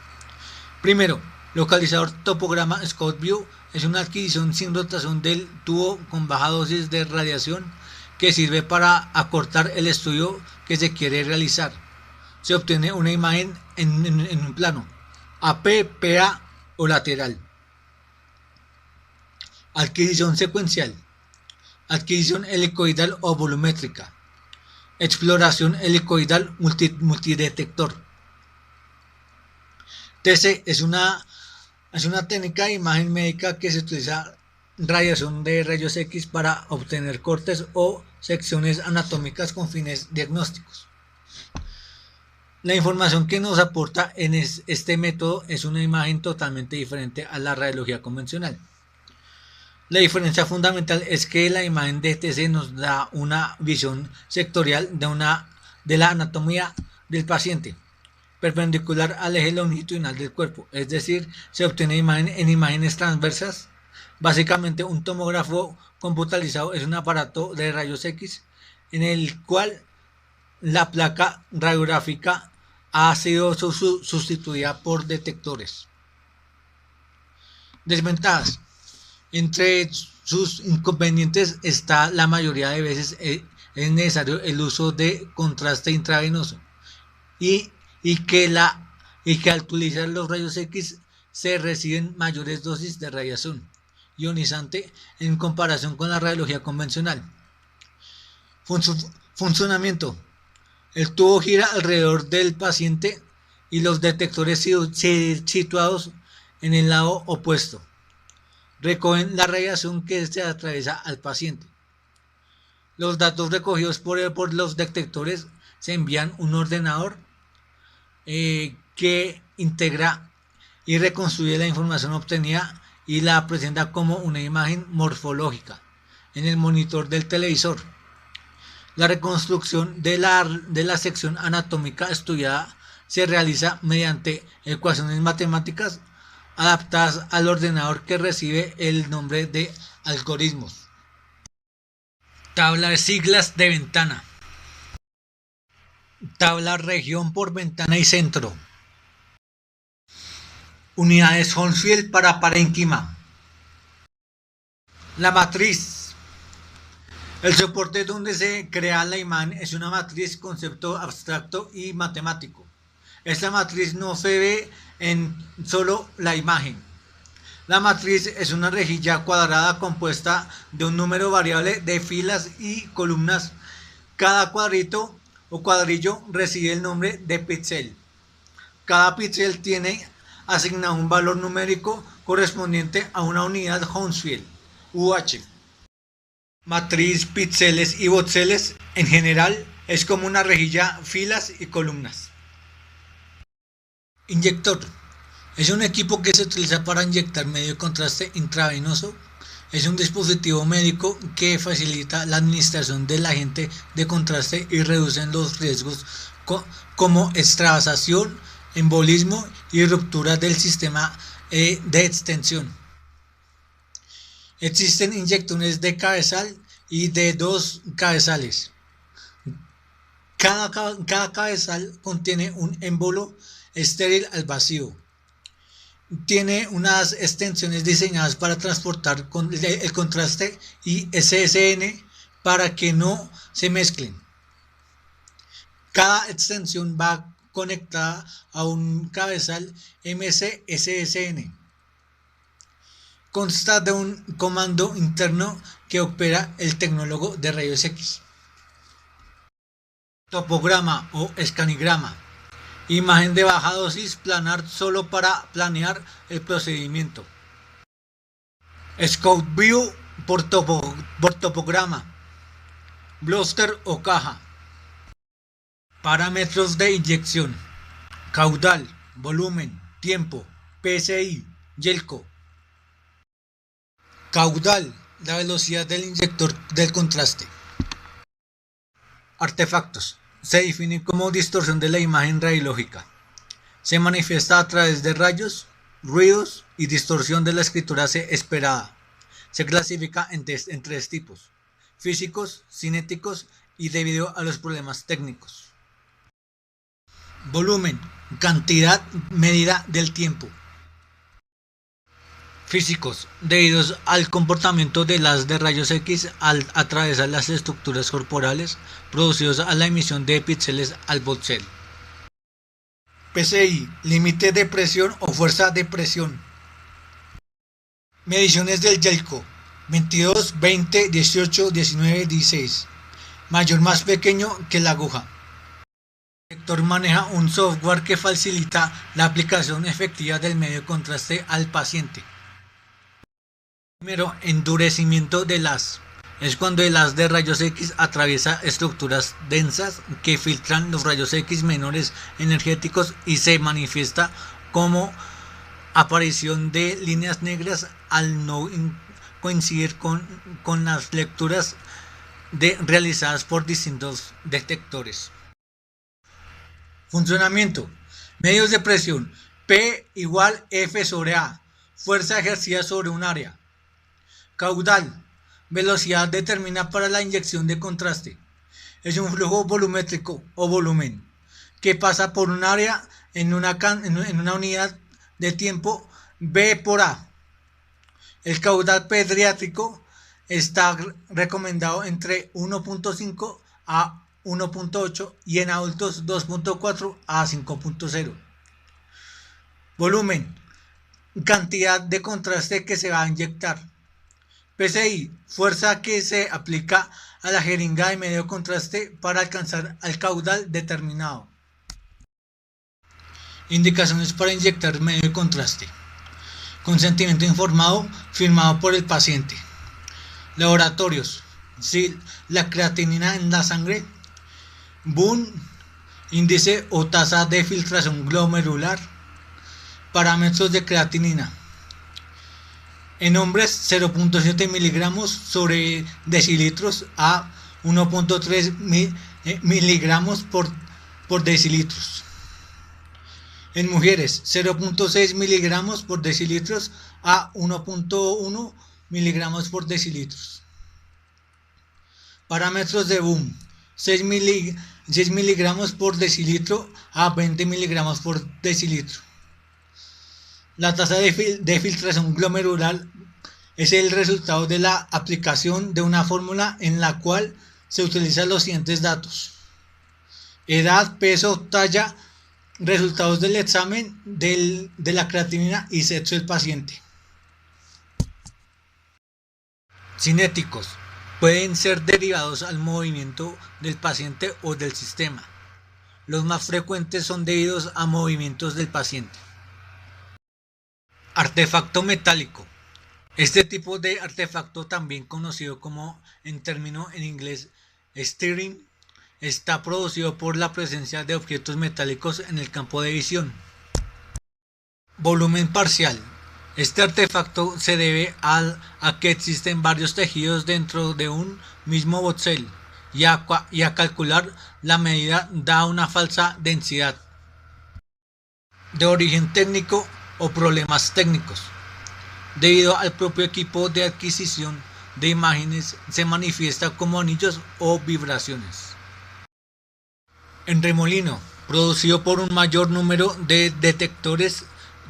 Primero, localizador topograma Scout View es una adquisición sin rotación del tubo con baja dosis de radiación que sirve para acortar el estudio que se quiere realizar. Se obtiene una imagen en un plano AP, PA o lateral. Adquisición secuencial. Adquisición helicoidal o volumétrica. Exploración helicoidal multidetector. TC es una técnica de imagen médica que se utiliza radiación de rayos X para obtener cortes o secciones anatómicas con fines diagnósticos. La información que nos aporta en este método es una imagen totalmente diferente a la radiología convencional. La diferencia fundamental es que la imagen de TC nos da una visión sectorial de la anatomía del paciente, perpendicular al eje longitudinal del cuerpo, es decir, se obtiene en imágenes transversas. Básicamente, un tomógrafo computarizado es un aparato de rayos X en el cual la placa radiográfica ha sido sustituida por detectores. Desventajas. Entre sus inconvenientes está la mayoría de veces es necesario el uso de contraste intravenoso y que al utilizar los rayos X se reciben mayores dosis de radiación ionizante en comparación con la radiología convencional. Funcionamiento. El tubo gira alrededor del paciente y los detectores situados en el lado opuesto recogen la radiación que se atraviesa al paciente. Los datos recogidos por los detectores se envían a un ordenador que integra y reconstruye la información obtenida y la presenta como una imagen morfológica en el monitor del televisor. La reconstrucción de la sección anatómica estudiada se realiza mediante ecuaciones matemáticas adaptadas al ordenador que recibe el nombre de algoritmos. Tabla de siglas de ventana. Tabla región por ventana y centro. Unidades Hounsfield para parénquima. La matriz. El soporte donde se crea la imagen es una matriz, concepto abstracto y matemático. Esta matriz no se ve en solo la imagen. La matriz es una rejilla cuadrada compuesta de un número variable de filas y columnas. Cada cuadrito o cuadrillo recibe el nombre de píxel. Cada píxel tiene asignado un valor numérico correspondiente a una unidad Hounsfield, UH. Matriz, píxeles y voxeles en general es como una rejilla, filas y columnas. Inyector. Es un equipo que se utiliza para inyectar medio de contraste intravenoso. Es un dispositivo médico que facilita la administración del agente de contraste y reduce los riesgos como extravasación, embolismo y ruptura del sistema de extensión. Existen inyectores de cabezal y de dos cabezales. Cada cabezal contiene un émbolo estéril al vacío. Tiene unas extensiones diseñadas para transportar el contraste y SSN para que no se mezclen. Cada extensión va conectada a un cabezal MCSSN. Consta de un comando interno que opera el tecnólogo de rayos X. Topograma o escanigrama. Imagen de baja dosis planar solo para planear el procedimiento. Scout View por topograma. Bloster o caja. Parámetros de inyección. Caudal, volumen, tiempo, PSI, Yelko. Caudal, la velocidad del inyector del contraste. Artefactos. Se define como distorsión de la imagen radiológica. Se manifiesta a través de rayos, ruidos y distorsión de la escritura esperada. Se clasifica en tres tipos: físicos, cinéticos y debido a los problemas técnicos. Volumen, cantidad medida del tiempo. Físicos, debidos al comportamiento del haz de rayos X al atravesar las estructuras corporales, producidos a la emisión de píxeles al voxel. PSI, límite de presión o fuerza de presión. Mediciones del Yelko: 22, 20, 18, 19, 16. Mayor más pequeño que la aguja. El lector maneja un software que facilita la aplicación efectiva del medio de contraste al paciente. Primero, endurecimiento del haz. Es cuando el haz de rayos X atraviesa estructuras densas que filtran los rayos X menores energéticos y se manifiesta como aparición de líneas negras al no coincidir con las lecturas realizadas por distintos detectores. Funcionamiento. Medios de presión. P igual F sobre A. Fuerza ejercida sobre un área. Caudal. Velocidad determinada para la inyección de contraste. Es un flujo volumétrico o volumen que pasa por un área en una unidad de tiempo B por A. El caudal pediátrico está recomendado entre 1.5 a 1.8 y en adultos 2.4 a 5.0. Volumen, cantidad de contraste que se va a inyectar. PSI, fuerza que se aplica a la jeringa de medio contraste para alcanzar el caudal determinado. Indicaciones para inyectar medio de contraste. Consentimiento informado firmado por el paciente. Laboratorios. Sí, la creatinina en la sangre. BUN, índice o tasa de filtración glomerular. Parámetros de creatinina. En hombres 0.7 miligramos sobre decilitros a 1.3 miligramos por decilitros. En mujeres 0.6 miligramos por decilitros a 1.1 miligramos por decilitros. Parámetros de BUN: 6 miligramos por decilitro a 20 miligramos por decilitro. La tasa de filtración glomerular es el resultado de la aplicación de una fórmula en la cual se utilizan los siguientes datos: edad, peso, talla, resultados del examen de la creatinina y sexo del paciente. Cinéticos. Pueden ser derivados al movimiento del paciente o del sistema. Los más frecuentes son debidos a movimientos del paciente. Artefacto metálico. Este tipo de artefacto, también conocido como en término en inglés stirring, está producido por la presencia de objetos metálicos en el campo de visión. Volumen parcial. Este artefacto se debe a que existen varios tejidos dentro de un mismo voxel y a calcular la medida da una falsa densidad. De origen técnico o problemas técnicos. Debido al propio equipo de adquisición de imágenes, se manifiesta como anillos o vibraciones. En remolino, producido por un mayor número de detectores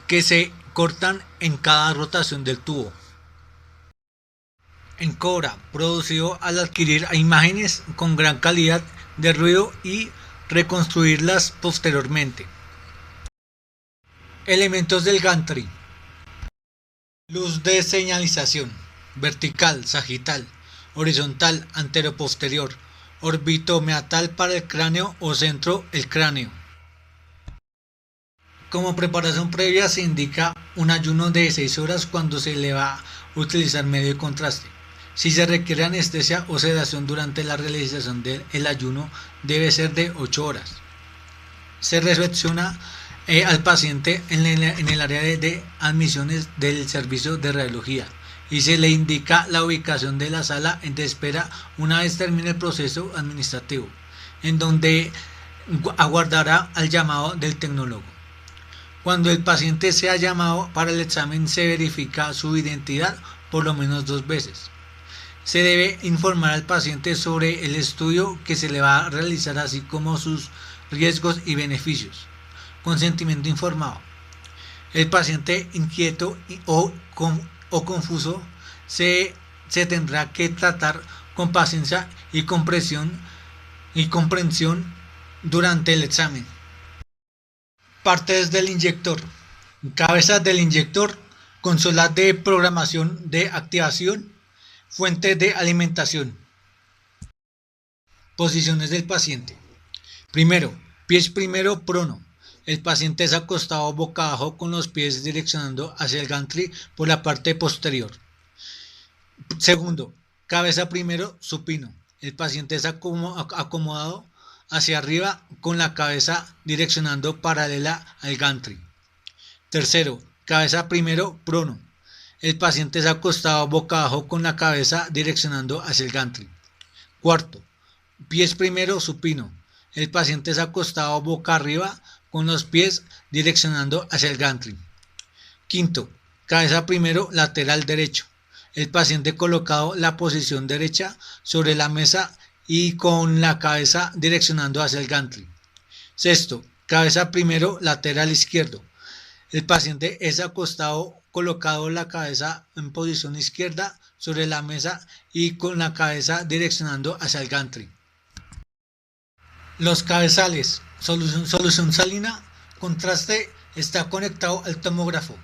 que se cortan en cada rotación del tubo. En Cobra, producido al adquirir imágenes con gran calidad de ruido y reconstruirlas posteriormente. Elementos del gantry. Luz de señalización: vertical, sagital, horizontal, antero-posterior, orbitomeatal para el cráneo o centro el cráneo. Como preparación previa se indica un ayuno de 6 horas cuando se le va a utilizar medio de contraste. Si se requiere anestesia o sedación durante la realización del ayuno, debe ser de 8 horas. Se recepciona al paciente en el área de admisiones del servicio de radiología y se le indica la ubicación de la sala de espera una vez termine el proceso administrativo, en donde aguardará al llamado del tecnólogo. Cuando el paciente sea llamado para el examen se verifica su identidad por lo menos 2 veces. Se debe informar al paciente sobre el estudio que se le va a realizar, así como sus riesgos y beneficios. Consentimiento informado. El paciente inquieto o confuso se tendrá que tratar con paciencia y comprensión durante el examen. Partes del inyector. Cabeza del inyector, consola de programación de activación, fuente de alimentación. Posiciones del paciente. Primero, pies primero prono. El paciente es acostado boca abajo con los pies direccionando hacia el gantry por la parte posterior. Segundo, cabeza primero supino. El paciente es acomodado hacia arriba con la cabeza direccionando paralela al gantry. Tercero, cabeza primero prono. El paciente es acostado boca abajo con la cabeza direccionando hacia el gantry. Cuarto, pies primero supino. El paciente es acostado boca arriba con los pies direccionando hacia el gantry. Quinto, cabeza primero lateral derecho. El paciente colocado la posición derecha sobre la mesa y con la cabeza direccionando hacia el gantry. Sexto, cabeza primero lateral izquierdo. El paciente es acostado colocado la cabeza en posición izquierda sobre la mesa y con la cabeza direccionando hacia el gantry. Los cabezales. Solución salina. Contraste está conectado al tomógrafo.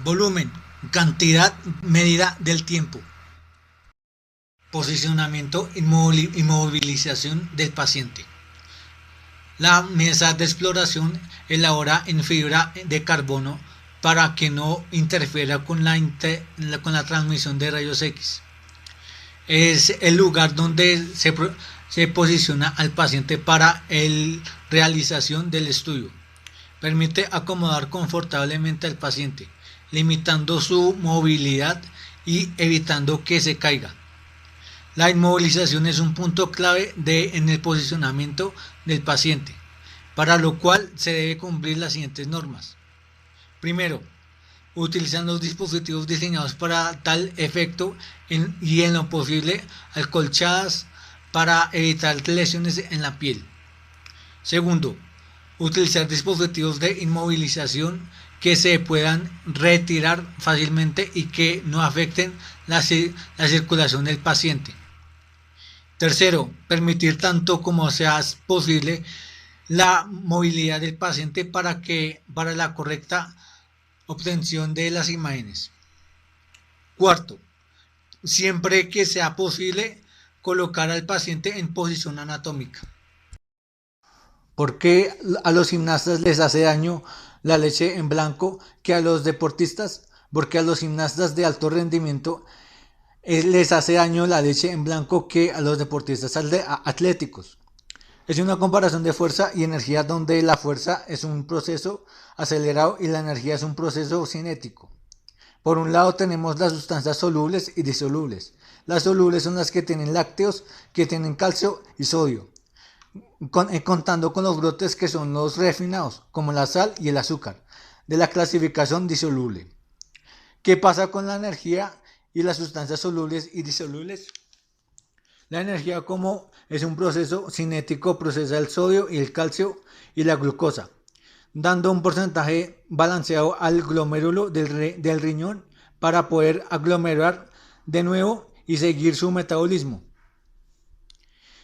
Volumen. Cantidad medida del tiempo. Posicionamiento y movilización del paciente. La mesa de exploración elabora en fibra de carbono para que no interfiera con la transmisión de rayos X. Es el lugar donde se posiciona al paciente para la realización del estudio. Permite acomodar confortablemente al paciente, limitando su movilidad y evitando que se caiga. La inmovilización es un punto clave en el posicionamiento del paciente, para lo cual se debe cumplir las siguientes normas. Primero, utilizan los dispositivos diseñados para tal efecto y en lo posible acolchadas para evitar lesiones en la piel. Segundo, utilizar dispositivos de inmovilización que se puedan retirar fácilmente y que no afecten la circulación del paciente. Tercero, permitir tanto como sea posible la movilidad del paciente para la correcta obtención de las imágenes. Cuarto, siempre que sea posible, colocar al paciente en posición anatómica. ¿Por qué a los gimnastas les hace daño la leche en blanco que a los deportistas? Porque a los gimnastas de alto rendimiento les hace daño la leche en blanco que a los deportistas atléticos. Es una comparación de fuerza y energía donde la fuerza es un proceso acelerado y la energía es un proceso cinético. Por un lado tenemos las sustancias solubles y disolubles. Las solubles son las que tienen lácteos, que tienen calcio y sodio, contando con los brotes que son los refinados, como la sal y el azúcar, de la clasificación disoluble. ¿Qué pasa con la energía y las sustancias solubles y disolubles? La energía, como es un proceso cinético, procesa el sodio y el calcio y la glucosa, dando un porcentaje balanceado al glomérulo del riñón para poder aglomerar de nuevo y seguir su metabolismo.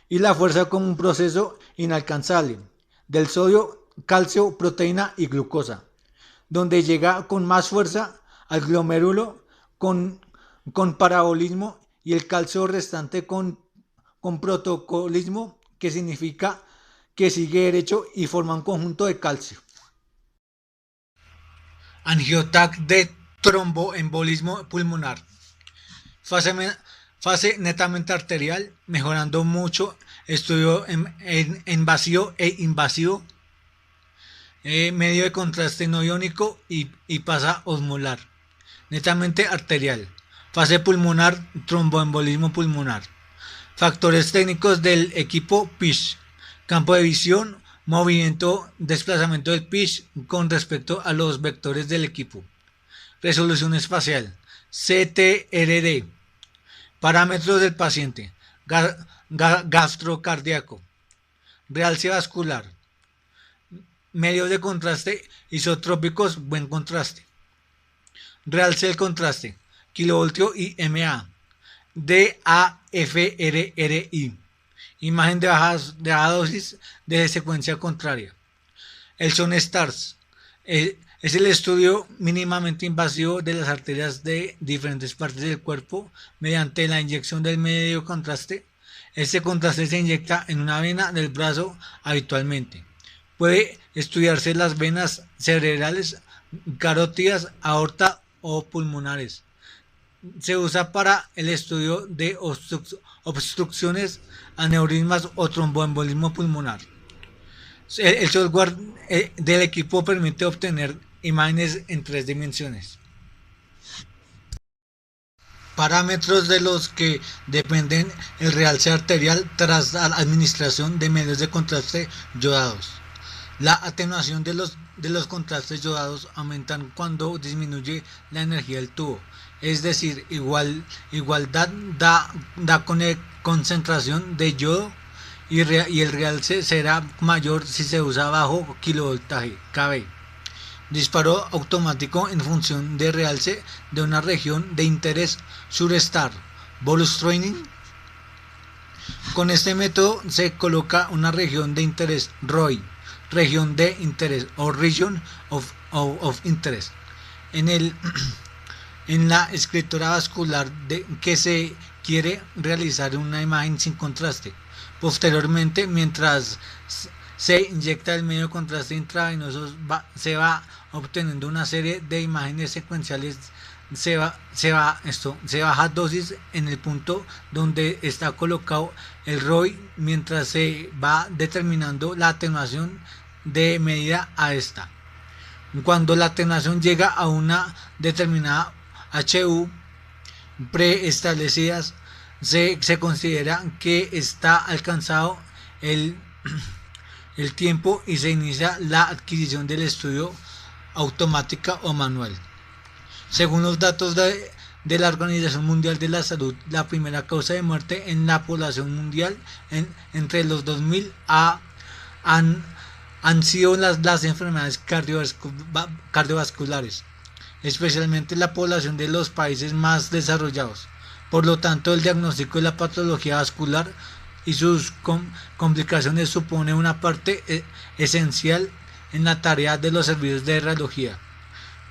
Y la fuerza como un proceso inalcanzable del sodio, calcio, proteína y glucosa, donde llega con más fuerza al glomérulo con parabolismo y el calcio restante con protocolismo, que significa que sigue derecho y forma un conjunto de calcio. Angiotac de tromboembolismo pulmonar. Fase netamente arterial, mejorando mucho estudio en vacío e invasivo. medio de contraste no iónico y pasa osmolar. Netamente arterial. Fase pulmonar, tromboembolismo pulmonar. Factores técnicos del equipo PISH. Campo de visión, movimiento, desplazamiento del PISH con respecto a los vectores del equipo. Resolución espacial. CTRD. Parámetros del paciente. Gastrocardíaco. Realce vascular. Medios de contraste isotrópicos, buen contraste. Realce del contraste. Kilovoltio y MA. DAFRRI. Imagen de baja dosis de secuencia contraria. El SON-STARS es el estudio mínimamente invasivo de las arterias de diferentes partes del cuerpo mediante la inyección del medio de contraste. Este contraste se inyecta en una vena del brazo habitualmente. Puede estudiarse las venas cerebrales, carótidas, aorta o pulmonares. Se usa para el estudio de obstrucciones, aneurismas o tromboembolismo pulmonar. El software del equipo permite obtener imágenes en 3 dimensiones. Parámetros de los que dependen el realce arterial tras la administración de medios de contraste yodados. La atenuación de los contrastes yodados aumentan cuando disminuye la energía del tubo, es decir, igualdad da concentración de yodo y el realce será mayor si se usa bajo kilovoltaje kV. Disparo automático en función de realce de una región de interés SURSTAR. Bolus Training. Con este método se coloca una región de interés ROI, región de interés o Region of Interest, en la escritura vascular que se quiere realizar una imagen sin contraste. Posteriormente, mientras se inyecta el medio de contraste intravenoso, se va obteniendo una serie de imágenes secuenciales. Se baja dosis en el punto donde está colocado el ROI mientras se va determinando la atenuación de medida a esta. Cuando la atenuación llega a una determinada HU preestablecidas, se considera que está alcanzado el tiempo y se inicia la adquisición del estudio automática o manual. Según los datos de la Organización Mundial de la Salud, la primera causa de muerte en la población mundial entre los 2000 han sido las enfermedades cardiovasculares, especialmente en la población de los países más desarrollados. Por lo tanto, el diagnóstico de la patología vascular y sus complicaciones supone una parte esencial en la tarea de los servicios de radiología.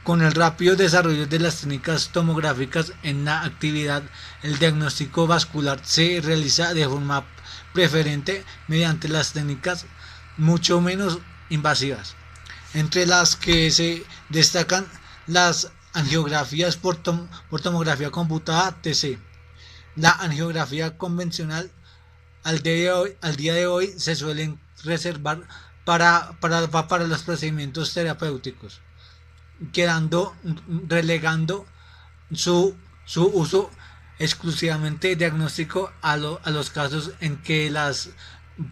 Con el rápido desarrollo de las técnicas tomográficas en la actividad, el diagnóstico vascular se realiza de forma preferente mediante las técnicas mucho menos invasivas, entre las que se destacan las angiografías por tomografía computada (TC). La angiografía convencional al día de hoy se suelen reservar para los procedimientos terapéuticos, relegando su uso exclusivamente diagnóstico a los casos en que las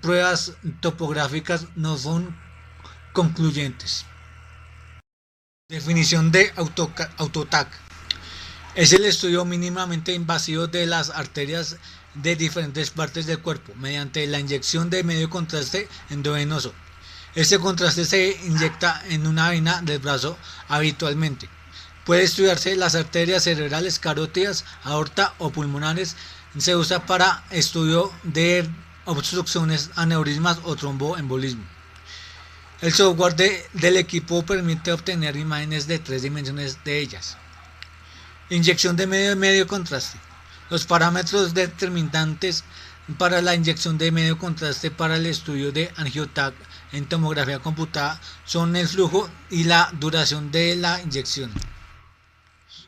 pruebas topográficas no son concluyentes. Definición de AutoTAC. Es el estudio mínimamente invasivo de las arterias de diferentes partes del cuerpo mediante la inyección de medio contraste endovenoso. Este contraste se inyecta en una vena del brazo habitualmente. Puede estudiarse las arterias cerebrales, carótidas, aorta o pulmonares. Se usa para estudio de obstrucciones, aneurismas o tromboembolismo. El software del equipo permite obtener imágenes de 3 dimensiones de ellas. Inyección de medio contraste. Los parámetros determinantes para la inyección de medio contraste para el estudio de AngioTAC en tomografía computada son el flujo y la duración de la inyección.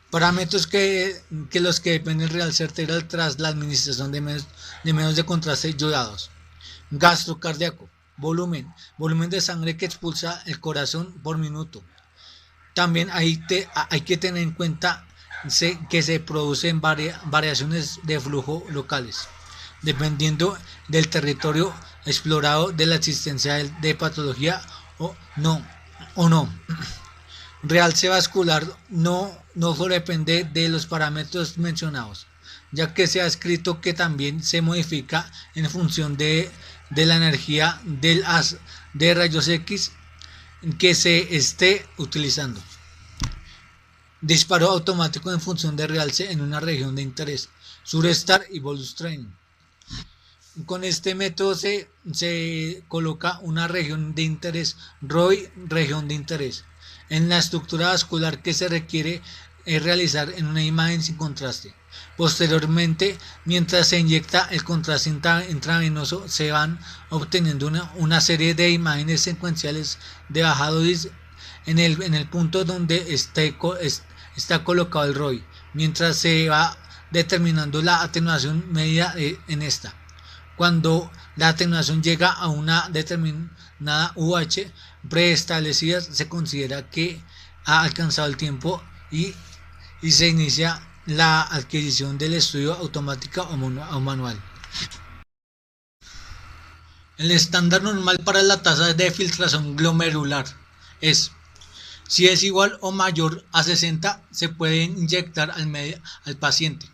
Parámetros que dependen del realce arterial tras la administración de medios de contraste yodados. Gastrocardíaco. volumen de sangre que expulsa el corazón por minuto. También hay que tener en cuenta que se producen variaciones de flujo locales, dependiendo del territorio explorado, de la existencia de patología o no. Realce vascular no solo depende de los parámetros mencionados, ya que se ha escrito que también se modifica en función de la energía del haz de rayos X que se esté utilizando. Disparo automático en función de realce en una región de interés, Surestar y Bolus Training. Con este método se coloca una región de interés, ROI, región de interés, en la estructura vascular que se requiere realizar en una imagen sin contraste. Posteriormente, mientras se inyecta el contraste intravenoso, se van obteniendo una serie de imágenes secuenciales de baja dosis en el punto donde está colocado el ROI, mientras se va determinando la atenuación medida en esta. Cuando la atenuación llega a una determinada UH preestablecida, se considera que ha alcanzado el tiempo y se inicia la adquisición del estudio automática o manual. El estándar normal para la tasa de filtración glomerular es: si es igual o mayor a 60, se puede inyectar al paciente.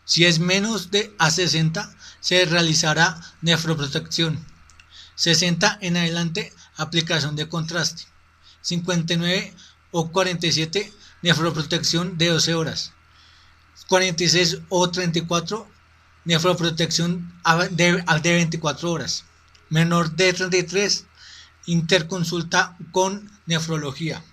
Si es menos a 60, se realizará nefroprotección. 60 en adelante, aplicación de contraste. 59 o 47, nefroprotección de 12 horas. 46 o 34, nefroprotección de 24 horas. Menor de 33, interconsulta con nefrología.